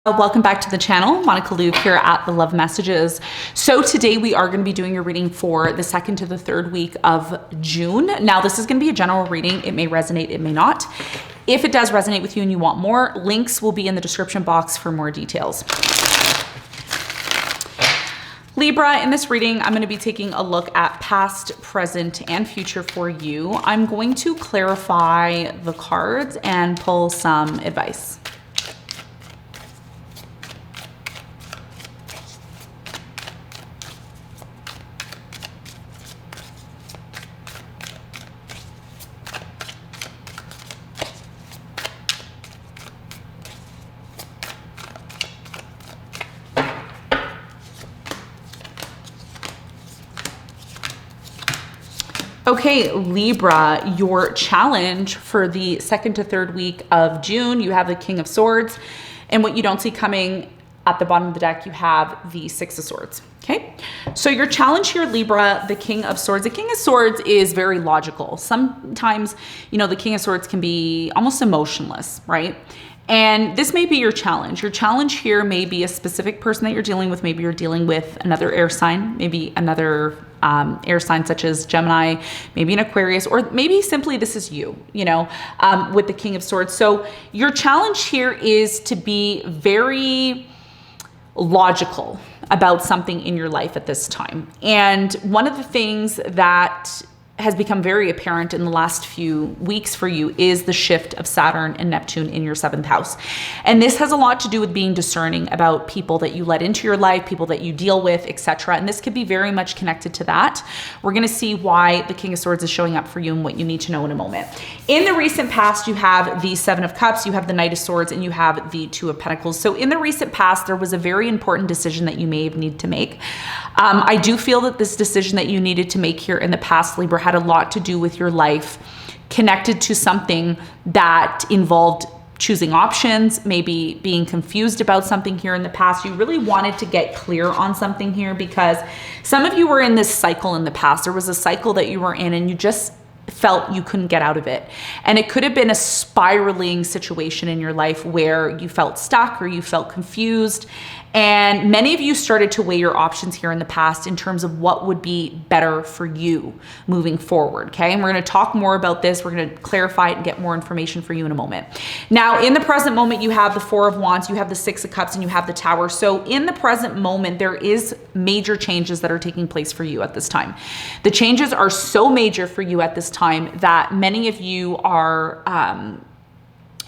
Welcome back to the channel. Monica Louvre here at the Love Messages. So today we are going to be doing a reading for the 2nd to the 3rd week of June. Now this is going to be a general reading. It may resonate, it may not. If it does resonate with you and you want more, links will be in the description box for more details. Libra, in this reading, I'm going to be taking a look at past, present, and future for you. I'm going to clarify the cards and pull some advice. Okay, Libra, your challenge for the 2nd to 3rd week of June, you have the King of Swords, and what you don't see coming at the bottom of the deck, you have the 6 of Swords, okay? So your challenge here, Libra, the King of Swords. The King of Swords is very logical. Sometimes, you know, the King of Swords can be almost emotionless, right? And this may be your challenge. Your challenge here may be a specific person that you're dealing with. Maybe you're dealing with another air sign, maybe another air sign such as Gemini, maybe an Aquarius, or maybe simply this is you, with the King of Swords. So your challenge here is to be very logical about something in your life at this time. And one of the things that has become very apparent in the last few weeks for you is the shift of Saturn and Neptune in your 7th house. And this has a lot to do with being discerning about people that you let into your life, people that you deal with, etc. And this could be very much connected to that. We're going to see why the King of Swords is showing up for you and what you need to know in a moment. In the recent past, you have the 7 of Cups, you have the Knight of Swords, and you have the 2 of Pentacles. So in the recent past, there was a very important decision that you may have needed to make. I do feel that this decision that you needed to make here in the past, Libra, had a lot to do with your life connected to something that involved choosing options, maybe being confused about something here in the past. You really wanted to get clear on something here because some of you were in this cycle in the past. There was a cycle that you were in and you just felt you couldn't get out of it. And it could have been a spiraling situation in your life where you felt stuck or you felt confused. And many of you started to weigh your options here in the past in terms of what would be better for you moving forward, okay? And we're gonna talk more about this. We're gonna clarify it and get more information for you in a moment. Now, in the present moment, you have the 4 of Wands, you have the 6 of Cups, and you have the Tower. So in the present moment, there is major changes that are taking place for you at this time. The changes are so major for you at this time that many of you are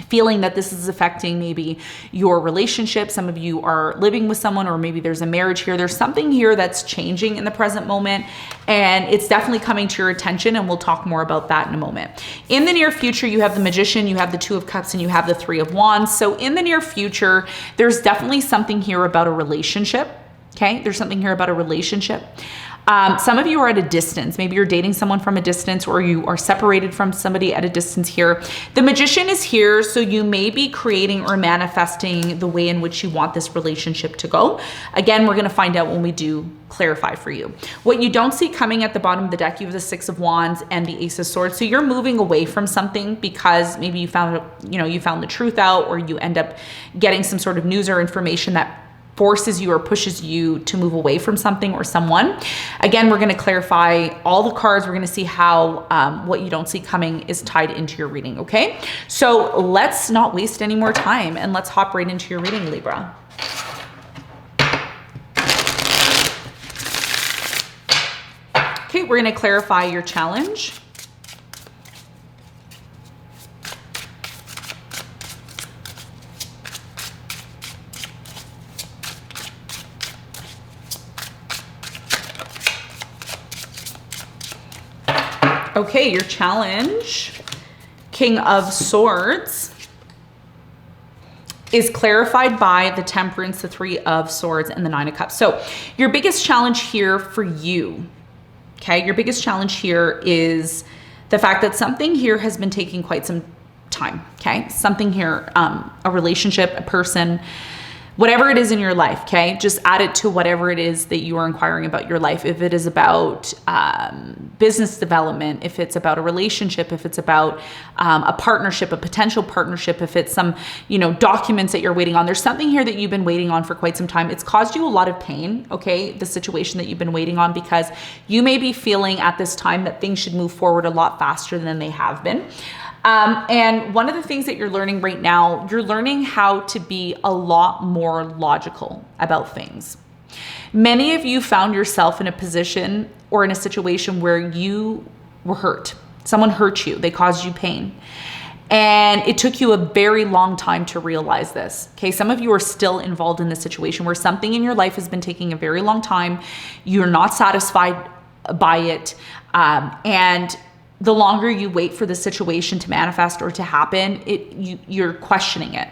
feeling that this is affecting maybe your relationship. Some of you are living with someone, or maybe there's a marriage here. There's something here that's changing in the present moment, and it's definitely coming to your attention, and we'll talk more about that in a moment. In the near future, you have the Magician, you have the 2 of Cups, and you have the 3 of Wands. So in the near future, there's definitely something here about a relationship, okay? There's something here about a relationship. Some of you are at a distance. Maybe you're dating someone from a distance, or you are separated from somebody at a distance here. The Magician is here, so you may be creating or manifesting the way in which you want this relationship to go. Again, we're going to find out when we do clarify for you. What you don't see coming at the bottom of the deck, you have the 6 of Wands and the Ace of Swords. So you're moving away from something because maybe you found the truth out, or you end up getting some sort of news or information that forces you or pushes you to move away from something or someone. Again, we're going to clarify all the cards. We're going to see how what you don't see coming is tied into your reading, okay? So let's not waste any more time and let's hop right into your reading, Libra. Okay, we're going to clarify your challenge. Okay, your challenge, King of Swords, is clarified by the Temperance, the 3 of Swords, and the 9 of Cups. So your biggest challenge here for you, okay, your biggest challenge here is the fact that something here has been taking quite some time, okay? Something here, a relationship, a person, whatever it is in your life, okay? Just add it to whatever it is that you are inquiring about your life. If it is about business development, if it's about a relationship, if it's about a partnership, a potential partnership, if it's some, documents that you're waiting on. There's something here that you've been waiting on for quite some time. It's caused you a lot of pain, okay? The situation that you've been waiting on, because you may be feeling at this time that things should move forward a lot faster than they have been. And one of the things that you're learning right now, you're learning how to be a lot more logical about things. Many of you found yourself in a position or in a situation where you were hurt. Someone hurt you. They caused you pain. And it took you a very long time to realize this. Okay, some of you are still involved in this situation where something in your life has been taking a very long time. You're not satisfied by it. And the longer you wait for the situation to manifest or to happen, you're questioning it,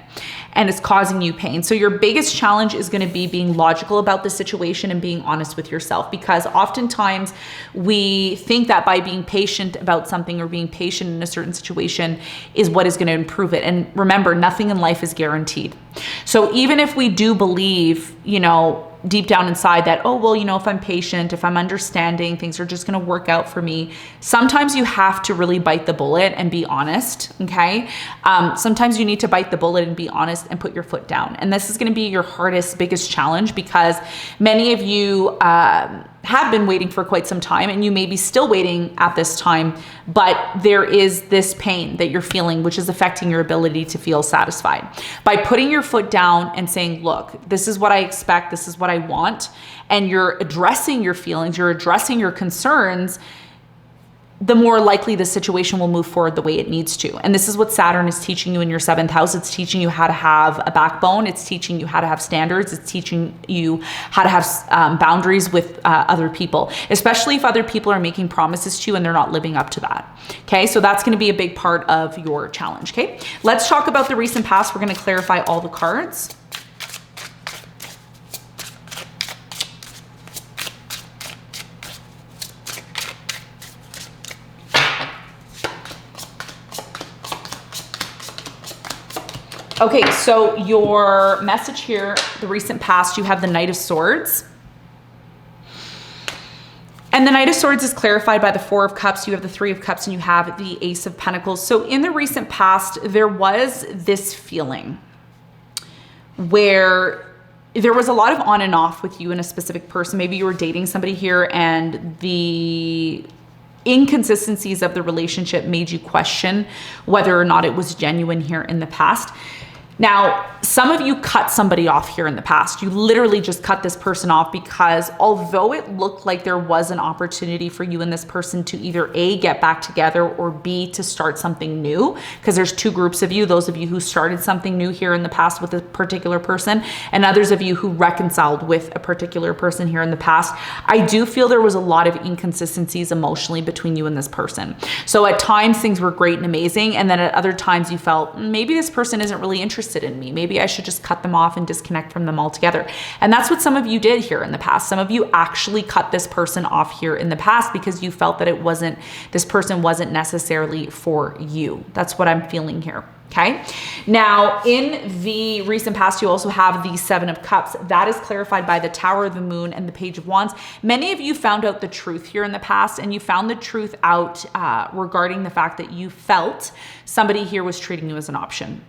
and it's causing you pain. So your biggest challenge is going to be being logical about the situation and being honest with yourself, because oftentimes we think that by being patient about something or being patient in a certain situation is what is going to improve it. And remember, nothing in life is guaranteed. So even if we do believe, deep down inside that, oh, well, if I'm patient, if I'm understanding, things are just going to work out for me. Sometimes you have to really bite the bullet and be honest. Okay. Sometimes you need to bite the bullet and be honest and put your foot down. And this is going to be your hardest, biggest challenge, because many of you, have been waiting for quite some time, and you may be still waiting at this time, but there is this pain that you're feeling, which is affecting your ability to feel satisfied. By putting your foot down and saying, look, this is what I expect, this is what I want, and you're addressing your feelings, you're addressing your concerns, the more likely the situation will move forward the way it needs to. And this is what Saturn is teaching you in your 7th house. It's teaching you how to have a backbone. It's teaching you how to have standards. It's teaching you how to have boundaries with other people, especially if other people are making promises to you and they're not living up to that. Okay, so that's going to be a big part of your challenge. Okay, let's talk about the recent past. We're going to clarify all the cards. Okay, so your message here, the recent past, you have the Knight of Swords. And the Knight of Swords is clarified by the 4 of Cups. You have the 3 of Cups, and you have the Ace of Pentacles. So in the recent past, there was this feeling where there was a lot of on and off with you and a specific person. Maybe you were dating somebody here, and the inconsistencies of the relationship made you question whether or not it was genuine here in the past. Now, some of you cut somebody off here in the past. You literally just cut this person off because although it looked like there was an opportunity for you and this person to either A, get back together, or B, to start something new, because there's 2 groups of you, those of you who started something new here in the past with a particular person, and others of you who reconciled with a particular person here in the past. I do feel there was a lot of inconsistencies emotionally between you and this person. So at times things were great and amazing, and then at other times you felt maybe this person isn't really interested in me. Maybe I should just cut them off and disconnect from them altogether. And that's what some of you did here in the past. Some of you actually cut this person off here in the past because you felt that this person wasn't necessarily for you. That's what I'm feeling here. Okay. Now, in the recent past, you also have the 7 of Cups. That is clarified by the Tower, the Moon, and the Page of Wands. Many of you found out the truth here in the past, and you found the truth out regarding the fact that you felt somebody here was treating you as an option.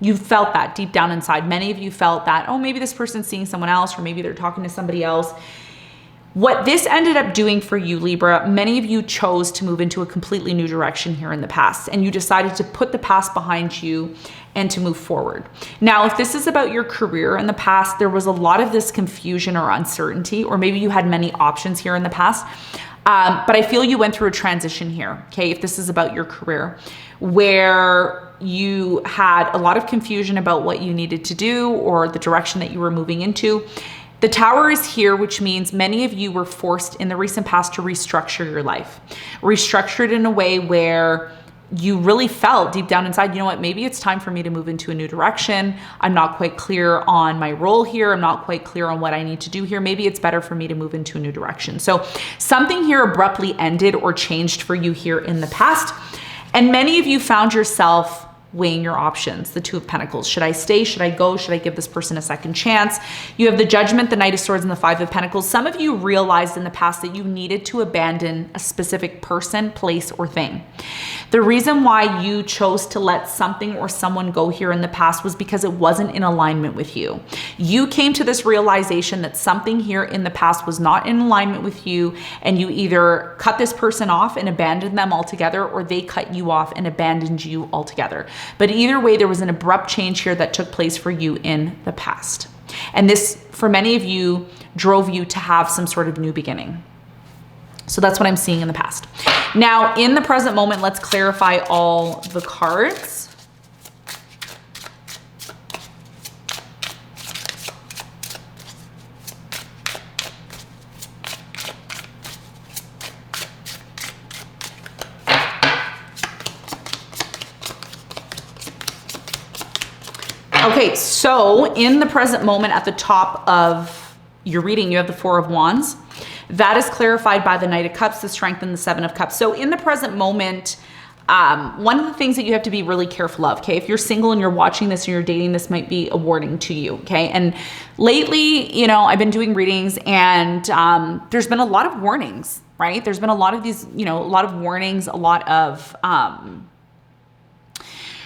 You felt that deep down inside. Many of you felt that, oh, maybe this person's seeing someone else, or maybe they're talking to somebody else. What this ended up doing for you, Libra, many of you chose to move into a completely new direction here in the past, and you decided to put the past behind you and to move forward. Now, if this is about your career in the past, there was a lot of this confusion or uncertainty, or maybe you had many options here in the past. But I feel you went through a transition here, okay, if this is about your career, where you had a lot of confusion about what you needed to do or the direction that you were moving into. The Tower is here, which means many of you were forced in the recent past to restructure your life. Restructure it in a way where you really felt deep down inside, you know what, maybe it's time for me to move into a new direction. I'm not quite clear on my role here. I'm not quite clear on what I need to do here. Maybe it's better for me to move into a new direction. So something here abruptly ended or changed for you here in the past. And many of you found yourself weighing your options. The Two of Pentacles. Should I stay? Should I go? Should I give this person a second chance? You have the Judgment, the Knight of Swords, and the Five of Pentacles. Some of you realized in the past that you needed to abandon a specific person, place, or thing. The reason why you chose to let something or someone go here in the past was because it wasn't in alignment with you. You came to this realization that something here in the past was not in alignment with you, and you either cut this person off and abandoned them altogether, or they cut you off and abandoned you altogether. But either way, there was an abrupt change here that took place for you in the past. And this, for many of you, drove you to have some sort of new beginning. So that's what I'm seeing in the past. Now, in the present moment, let's clarify all the cards. Okay, so in the present moment at the top of your reading, you have the Four of Wands. That is clarified by the Knight of Cups, the Strength, and the Seven of Cups. So in the present moment, one of the things that you have to be really careful of, okay? If you're single and you're watching this and you're dating, this might be a warning to you, okay? And lately, you know, I've been doing readings and there's been a lot of warnings, right? There's been a lot of these, you know, a lot of warnings, a lot of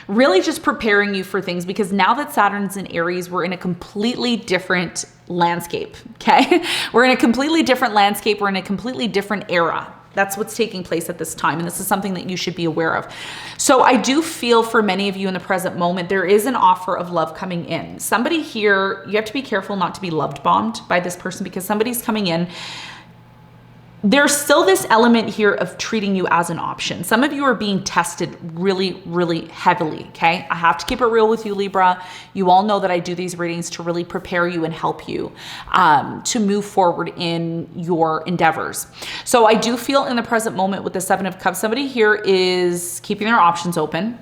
really just preparing you for things, because now that Saturn's in Aries, we're in a completely different landscape, okay? We're in a completely different landscape. We're in a completely different era. That's what's taking place at this time. And this is something that you should be aware of. So I do feel for many of you in the present moment, there is an offer of love coming in. Somebody here, you have to be careful not to be loved bombed by this person, because somebody's coming in. There's still this element here of treating you as an option. Some of you are being tested really, really heavily, okay? I have to keep it real with you, Libra. You all know that I do these readings to really prepare you and help you to move forward in your endeavors. So I do feel in the present moment with the Seven of Cups, somebody here is keeping their options open.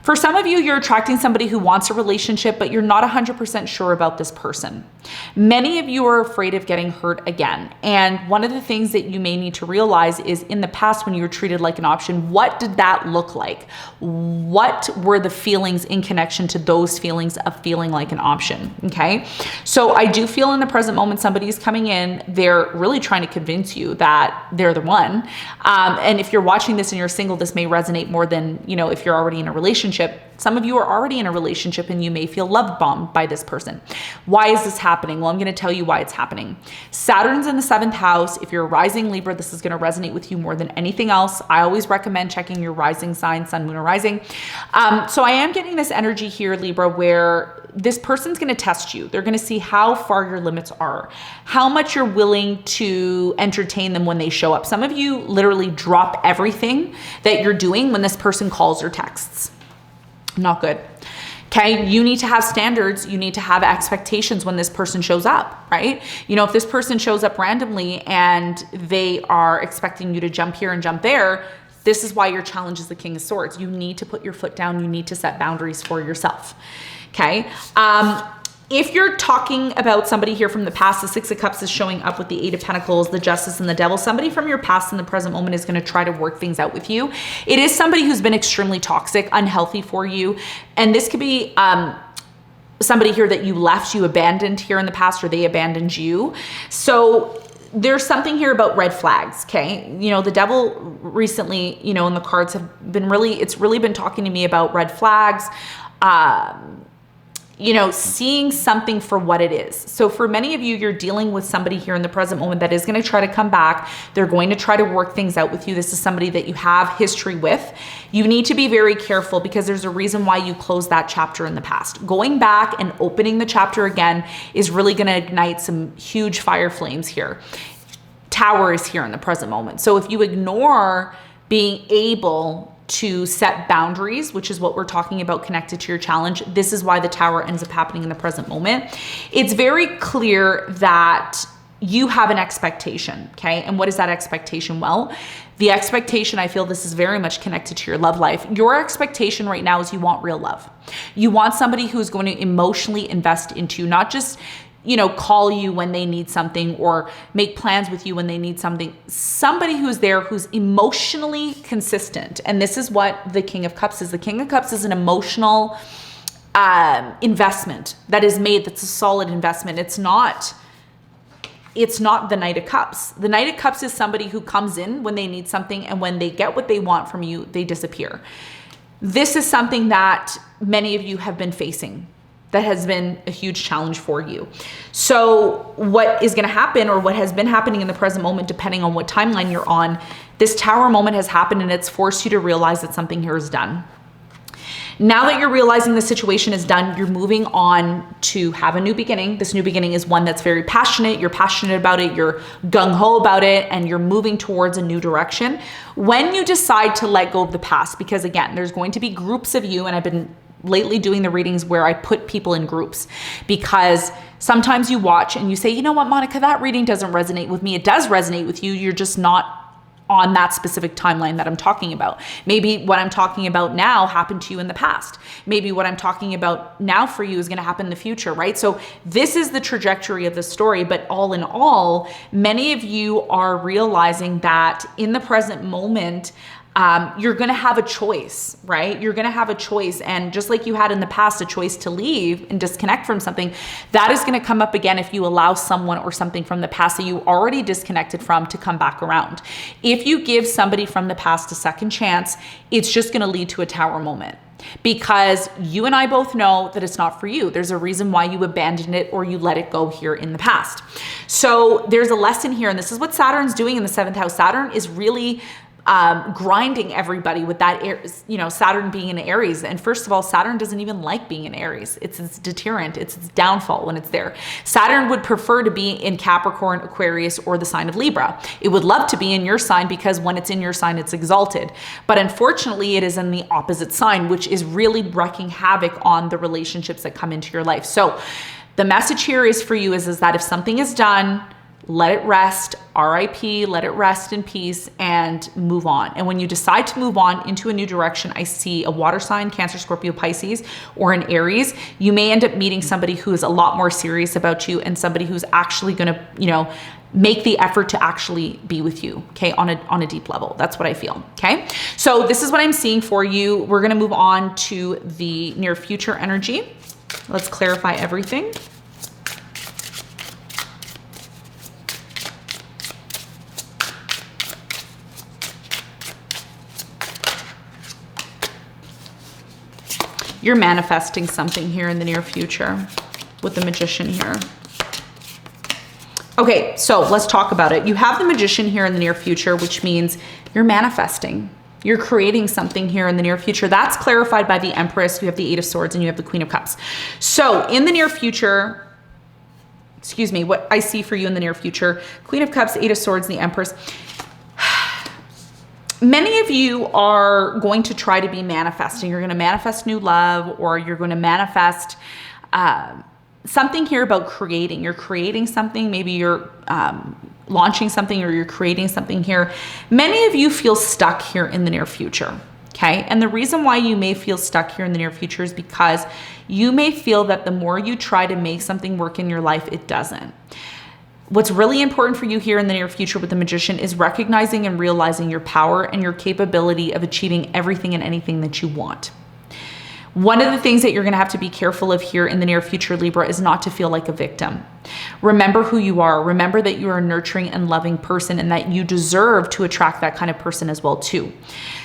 For some of you, you're attracting somebody who wants a relationship, but you're not 100% sure about this person. Many of you are afraid of getting hurt again. And one of the things that you may need to realize is in the past, when you were treated like an option, what did that look like? What were the feelings in connection to those feelings of feeling like an option, okay? So I do feel in the present moment, somebody's coming in, they're really trying to convince you that they're the one. And if you're watching this and you're single, this may resonate more than, you know, if you're already in a relationship. Some of you are already in a relationship and you may feel love bombed by this person. Why is this happening? Well, I'm going to tell you why it's happening. Saturn's in the 7th house. If you're a rising Libra, this is going to resonate with you more than anything else. I always recommend checking your rising sign, sun, moon, or rising. So I am getting this energy here, Libra, where this person's going to test you. They're going to see how far your limits are, how much you're willing to entertain them when they show up. Some of you literally drop everything that you're doing when this person calls or texts. Not good. Okay. You need to have standards. You need to have expectations when this person shows up, right? You know, if this person shows up randomly and they are expecting you to jump here and jump there, this is why your challenge is the King of Swords. You need to put your foot down. You need to set boundaries for yourself. Okay. If you're talking about somebody here from the past, the Six of Cups is showing up with the Eight of Pentacles, the Justice, and the Devil. Somebody from your past in the present moment is going to try to work things out with you. It is somebody who's been extremely toxic, unhealthy for you. And this could be somebody here that you left, you abandoned here in the past, or they abandoned you. So there's something here about red flags, okay? You know, the Devil recently, you know, and the cards have been really, it's really been talking to me about red flags, you know, seeing something for what it is. So for many of you, you're dealing with somebody here in the present moment that is going to try to come back. They're going to try to work things out with you. This is somebody that you have history with. You need to be very careful, because there's a reason why you closed that chapter in the past. Going back and opening the chapter again is really going to ignite some huge fire flames here. Tower is here in the present moment. So if you ignore being able to set boundaries, which is what we're talking about connected to your challenge, this is why the Tower ends up happening in the present moment. It's very clear that you have an expectation, okay? And what is that expectation? Well, the expectation, I feel this is very much connected to your love life. Your expectation right now is you want real love. You want somebody who's going to emotionally invest into you, not just call you when they need something or make plans with you when they need something. Somebody who's there, who's emotionally consistent. And this is what the King of Cups is. The King of Cups is an emotional investment that is made. That's a solid investment. It's not the Knight of Cups. The Knight of Cups is somebody who comes in when they need something, and when they get what they want from you, they disappear. This is something that many of you have been facing, that has been a huge challenge for you. So what is going to happen, or what has been happening in the present moment, depending on what timeline you're on, this Tower moment has happened, and it's forced you to realize that something here is done. Now that you're realizing the situation is done, you're moving on to have a new beginning. This new beginning is one that's very passionate. You're passionate about it. You're gung-ho about it, and you're moving towards a new direction. When you decide to let go of the past, because again, there's going to be groups of you, and I've been lately doing the readings where I put people in groups, because sometimes you watch and you say, you know what, Monica, that reading doesn't resonate with me. It does resonate with you. You're just not on that specific timeline that I'm talking about. Maybe what I'm talking about now happened to you in the past. Maybe what I'm talking about now for you is going to happen in the future, right? So this is the trajectory of the story, but all in all, many of you are realizing that in the present moment, you're going to have a choice, right? You're going to have a choice. And just like you had in the past, a choice to leave and disconnect from something, that is going to come up again if you allow someone or something from the past that you already disconnected from to come back around. If you give somebody from the past a second chance, it's just going to lead to a Tower moment. Because you and I both know that it's not for you. There's a reason why you abandoned it or you let it go here in the past. So there's a lesson here, and this is what Saturn's doing in the 7th house. Saturn is really grinding everybody with that, Saturn being in Aries. And first of all, Saturn doesn't even like being in Aries. It's its deterrent. It's its downfall when it's there. Saturn would prefer to be in Capricorn, Aquarius, or the sign of Libra. It would love to be in your sign, because when it's in your sign, it's exalted. But unfortunately, it is in the opposite sign, which is really wreaking havoc on the relationships that come into your life. So the message here is for you is that if something is done, let it rest, RIP, let it rest in peace, and move on. And when you decide to move on into a new direction, I see a water sign, Cancer, Scorpio, Pisces, or an Aries. You may end up meeting somebody who is a lot more serious about you, and somebody who's actually going to, make the effort to actually be with you, okay, on a deep level. That's what I feel, okay? So this is what I'm seeing for you. We're going to move on to the near future energy. Let's clarify everything. You're manifesting something here in the near future with the Magician here. Okay, so let's talk about it. You have the Magician here in the near future, which means you're manifesting. You're creating something here in the near future. That's clarified by the Empress. You have the 8 of Swords and you have the Queen of Cups. So in the near future, what I see for you in the near future, Queen of Cups, 8 of Swords, and the Empress. Many of you are going to try to be manifesting. You're going to manifest new love, or you're going to manifest something here about creating. You're creating something. Maybe you're launching something, or you're creating something here. Many of you feel stuck here in the near future. Okay. And the reason why you may feel stuck here in the near future is because you may feel that the more you try to make something work in your life, it doesn't. What's really important for you here in the near future with the Magician is recognizing and realizing your power and your capability of achieving everything and anything that you want. One of the things that you're going to have to be careful of here in the near future, Libra, is not to feel like a victim. Remember who you are. Remember that you are a nurturing and loving person, and that you deserve to attract that kind of person as well too.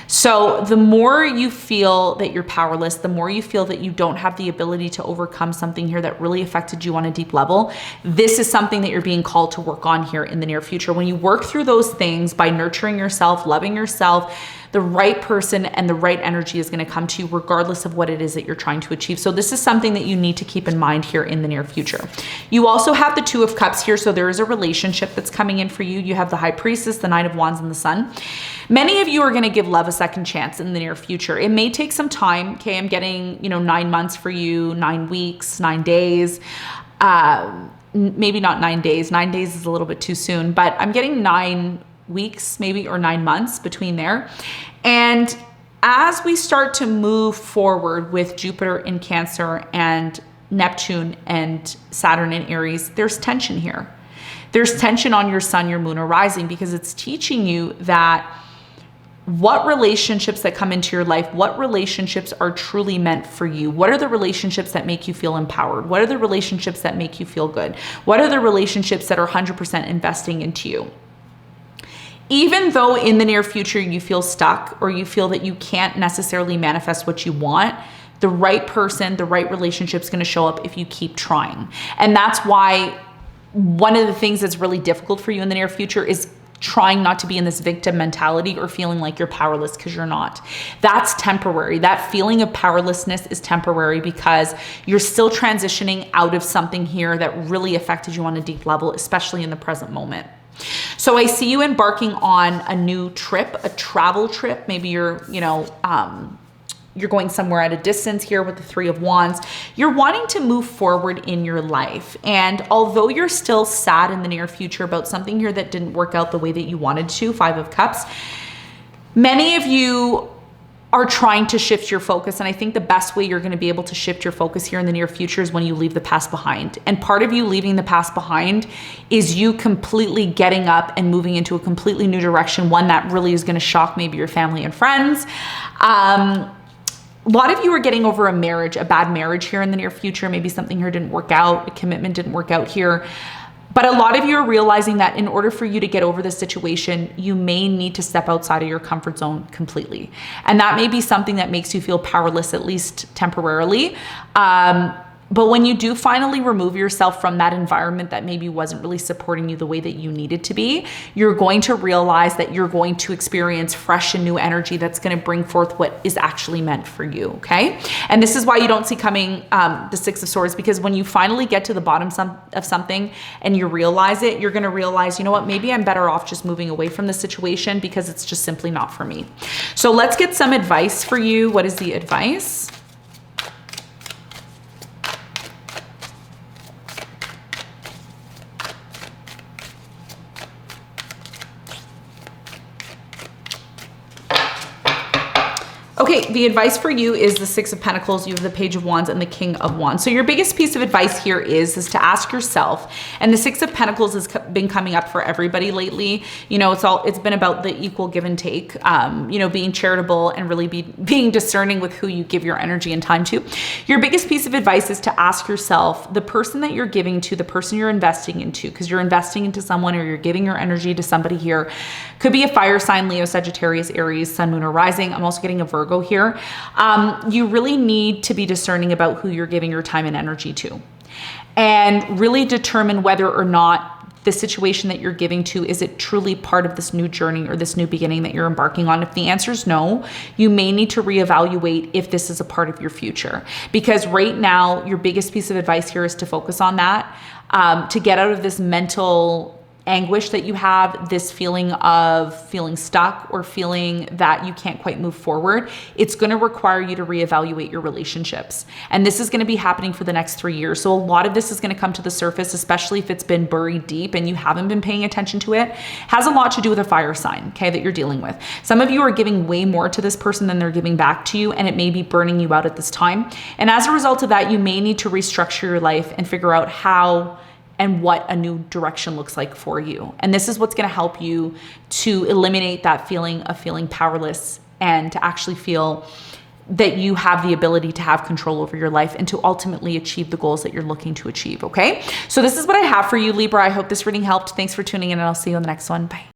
So the more you feel that you're powerless, the more you feel that you don't have the ability to overcome something here that really affected you on a deep level, this is something that you're being called to work on here in the near future. When you work through those things by nurturing yourself, loving yourself, the right person and the right energy is going to come to you regardless of what it is that you're trying to achieve. So this is something that you need to keep in mind here in the near future. You also have the 2 of Cups here. So there is a relationship that's coming in for you. You have the High Priestess, the Knight of Wands, and the Sun. Many of you are going to give love a second chance in the near future. It may take some time. Okay. I'm getting, 9 months for you, 9 weeks, 9 days. Maybe not 9 days. 9 days is a little bit too soon, but I'm getting 9 weeks maybe, or 9 months between there. And as we start to move forward with Jupiter in Cancer and Neptune and Saturn in Aries, there's tension here. There's tension on your sun, your moon, or rising, because it's teaching you that what relationships that come into your life, what relationships are truly meant for you? What are the relationships that make you feel empowered? What are the relationships that make you feel good? What are the relationships that are 100% investing into you? Even though in the near future you feel stuck or you feel that you can't necessarily manifest what you want, the right person, the right relationship is going to show up if you keep trying. And that's why one of the things that's really difficult for you in the near future is trying not to be in this victim mentality or feeling like you're powerless, because you're not. That's temporary. That feeling of powerlessness is temporary because you're still transitioning out of something here that really affected you on a deep level, especially in the present moment. So I see you embarking on a new trip, a travel trip. Maybe you're going somewhere at a distance here with the Three of Wands. You're wanting to move forward in your life. And although you're still sad in the near future about something here that didn't work out the way that you wanted to, Five of Cups, many of you are trying to shift your focus. And I think the best way you're going to be able to shift your focus here in the near future is when you leave the past behind. And part of you leaving the past behind is you completely getting up and moving into a completely new direction, one that really is going to shock maybe your family and friends. A lot of you are getting over a marriage, a bad marriage here in the near future. Maybe something here didn't work out, a commitment didn't work out here. But a lot of you are realizing that in order for you to get over this situation, you may need to step outside of your comfort zone completely. And that may be something that makes you feel powerless, at least temporarily. But when you do finally remove yourself from that environment that maybe wasn't really supporting you the way that you needed to be, you're going to realize that you're going to experience fresh and new energy that's going to bring forth what is actually meant for you, okay? And this is why you don't see coming the Six of Swords, because when you finally get to the bottom of something and you realize it, you're going to realize, you know what, maybe I'm better off just moving away from the situation because it's just simply not for me. So let's get some advice for you. What is the advice? Okay, the advice for you is the Six of Pentacles, you have the Page of Wands and the King of Wands. So your biggest piece of advice here is to ask yourself, and the Six of Pentacles has been coming up for everybody lately. You know, it's been about the equal give and take, you know, being charitable and really being discerning with who you give your energy and time to. Your biggest piece of advice is to ask yourself, the person that you're giving to, the person you're investing into, because you're investing into someone or you're giving your energy to somebody here, could be a fire sign, Leo, Sagittarius, Aries, Sun, Moon, or Rising. I'm also getting a Virgo here. You really need to be discerning about who you're giving your time and energy to, and really determine whether or not the situation that you're giving to, is it truly part of this new journey or this new beginning that you're embarking on? If the answer is no, you may need to reevaluate if this is a part of your future, because right now your biggest piece of advice here is to focus on that, to get out of this mental anguish that you have, this feeling of feeling stuck or feeling that you can't quite move forward. It's going to require you to reevaluate your relationships. And this is going to be happening for the next 3 years. So a lot of this is going to come to the surface, especially if it's been buried deep and you haven't been paying attention to it. Has a lot to do with a fire sign, okay, that you're dealing with. Some of you are giving way more to this person than they're giving back to you, and it may be burning you out at this time. And as a result of that, you may need to restructure your life and figure out how and what a new direction looks like for you. And this is what's going to help you to eliminate that feeling of feeling powerless and to actually feel that you have the ability to have control over your life and to ultimately achieve the goals that you're looking to achieve, okay? So this is what I have for you, Libra. I hope this reading helped. Thanks for tuning in, and I'll see you on the next one. Bye.